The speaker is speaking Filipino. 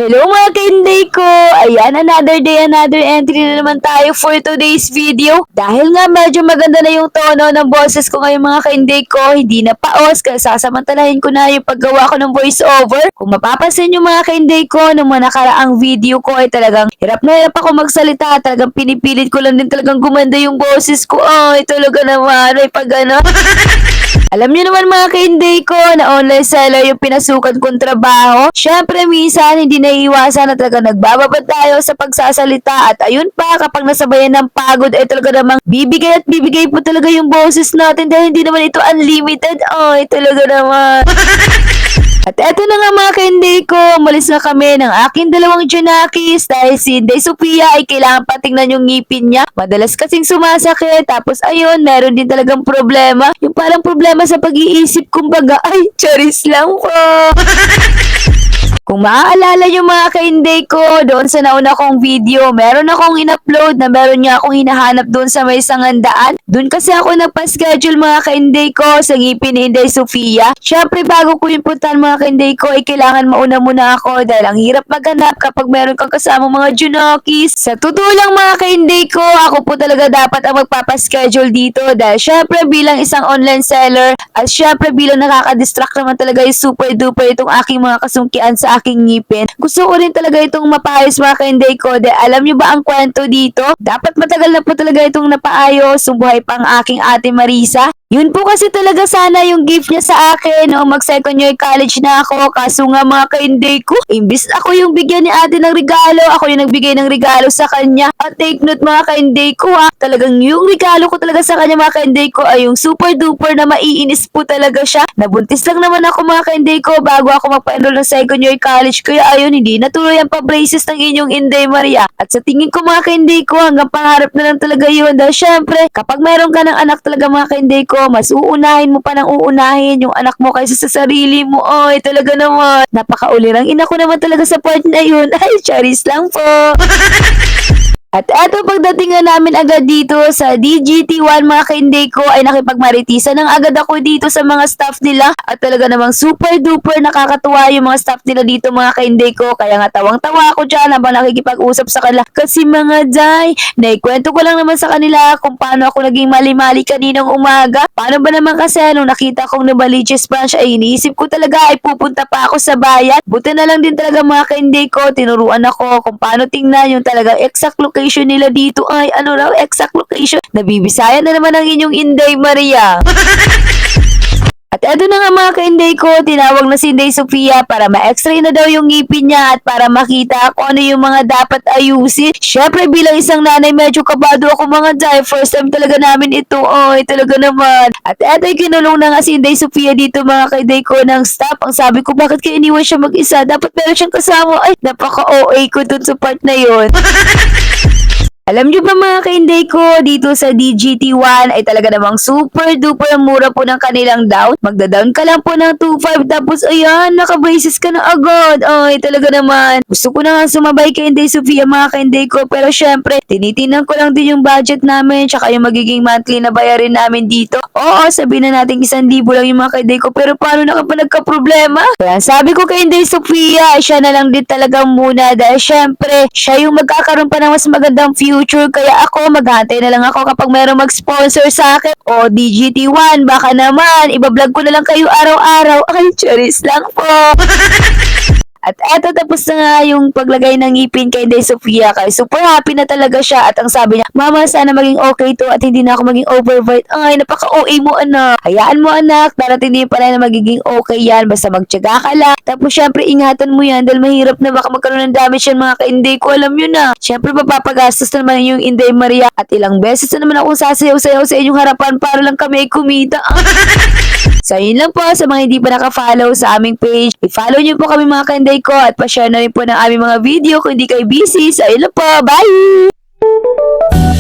Hello mga kainday ko! Ayan, another day, another entry na naman tayo for today's video. Dahil nga medyo maganda na yung tono ng boses ko ngayon mga kainday ko, hindi na paos, kaya sasamantalahin ko na yung paggawa ko ng voice over. Kung mapapansin nyo mga kainday ko, nung mga nakaraang video ko ay talagang hirap na hirap ako magsalita, talagang pinipilit ko lang din talagang gumanda yung boses ko. Ay, talaga naman, ay pag ano. Alam niyo naman mga kainday ko na online seller yung pinasukan kong trabaho. Syempre minsan hindi naiiwasan na talaga nagbababad tayo sa pagsasalita at ayun pa kapag nasabayan ng pagod ay talaga namang bibigay at bibigay po talaga yung boses natin dahil hindi naman ito unlimited. Ay talaga naman. At eto na nga mga kainday ko, umalis na kami ng aking dalawang Junakis dahil si Inday Sophia ay kailangan patingnan yung ngipin niya. Madalas kasing sumasakit, tapos ayun, meron din talagang problema. Yung parang problema sa pag-iisip, kumbaga, ay, charis lang po. Kung maaalala nyo mga kainday ko, doon sa nauna kong video, meron akong in-upload na meron niya akong hinahanap doon sa may sangandaan. Doon kasi ako nagpa-schedule mga kainday ko sa ngipin ni Inday Sophia. Syempre bago ko yung puntahan mga kainday ko, ay kailangan mauna muna ako dahil ang hirap maghanap kapag meron kang kasama mga junakis. Sa totoo lang mga kainday ko, ako po talaga dapat ang magpapaschedule dito dahil syempre bilang isang online seller at syempre bilang nakaka-distract naman talaga yung super duper itong aking mga kasungkian sa aking ngipin. Gusto ko rin talaga itong mapaayos mga kainday ko dahil alam nyo ba ang kwento dito? Dapat matagal na po talaga itong napaayos, subuhay pa ang aking ate Marisa. Yun po kasi talaga sana yung gift niya sa akin noong mag-second year college na ako. Kaso nga mga kainday ko, imbis ako yung bigyan ni ate ng regalo, ako yung nagbigay ng regalo sa kanya. At take note mga kainday ko ha, talagang yung regalo ko talaga sa kanya mga kainday ko ay yung super duper na maiinis po talaga siya. Nabuntis lang naman ako mga kainday ko bago ako magpa-enroll ng second year college. Kaya ayun, hindi natuloy ang pa-braces ng inyong Inday Maria. At sa tingin ko mga kainday ko, hanggang pangarap na lang talaga yun. Dahil syempre, kapag meron ka ng anak talaga mga kainday ko, mas uunahin mo pa ng uunahin yung anak mo kaysa sa sarili mo. Ay, talaga naman. Napakaulirang ina ko naman talaga sa part na yun. Ay, charis lang po. At eto pagdating nga namin agad dito sa DGT1 mga kainday ko ay nakipagmaritisan ng agad ako dito sa mga staff nila at talaga namang super duper nakakatuwa yung mga staff nila dito mga kainday ko kaya nga tawang-tawa ako dyan habang nakikipag-usap sa kanila kasi mga day, naikwento ko lang naman sa kanila kung paano ako naging mali-mali kaninang umaga. Paano ba naman kasi nung nakita kong Novaliches branch ay iniisip ko talaga ay pupunta pa ako sa bayan. Buti na lang din talaga mga kainday ko, tinuruan ako kung paano tingnan yung talaga exact location nila dito ay ano raw exact location. Nabibisaya na naman ang inyong Inday Maria. At eto na nga mga kainday ko, tinawag na si Inday Sophia para ma-extray na daw yung ngipin niya at para makita kung ano yung mga dapat ayusin. Syempre bilang isang nanay medyo kabado ako mga day. First time talaga namin ito. Ay talaga naman. At eto ay kinulong na nga si Inday Sophia dito mga kainday ko ng staff. Ang sabi ko bakit kaya iniwan siya mag-isa? Dapat meron siyang kasama. Ay napaka-OA ko dun sa part na yun. Alam nyo ba mga kainday ko, dito sa DGT1 ay talaga namang super duper mura po ng kanilang down. Magda-down ka lang po ng 2.5 tapos ayan, naka-braces ka na agad. Ay talaga naman. Gusto ko na nga sumabay kay Inday Sophia mga kainday ko pero syempre, tinitinan ko lang din yung budget namin tsaka yung magiging monthly na bayarin namin dito. Oo, sabihin na natin 1,000 lang yung mga kainday ko pero paano na kapag nagka-problema? Kaya sabi ko kay Inday Sophia, siya na lang din talaga muna dahil syempre, siya yung magkakaroon pa ng mas magandang future. Kaya ako, maghantay na lang ako kapag mayroong mag-sponsor sa akin. O, DGT1, baka naman, ibablog ko na lang kayo araw-araw. Ay, charis lang po. At eto tapos na nga yung paglagay ng ngipin kay Inday Sophia kaya super happy na talaga siya at ang sabi niya, Mama sana maging okay to at hindi na ako maging overbite. Ay napaka-OA mo anak. Hayaan mo anak, darating din pala na magiging okay yan basta magtiyaga ka lang. Tapos syempre ingatan mo yan dahil mahirap na baka magkaroon ng damage yan mga ka-Inday ko alam yun na. Syempre papapagastos na naman yung Inday Maria at ilang beses na naman akong sasayaw-sayaw sa inyong harapan para lang kami ay kumita. So yun lang po sa mga hindi pa naka-follow sa aming page. I-follow nyo po kami mga kainday ko at pa-share na rin po ng aming mga video kung hindi kayo busy. So yun lang po. Bye!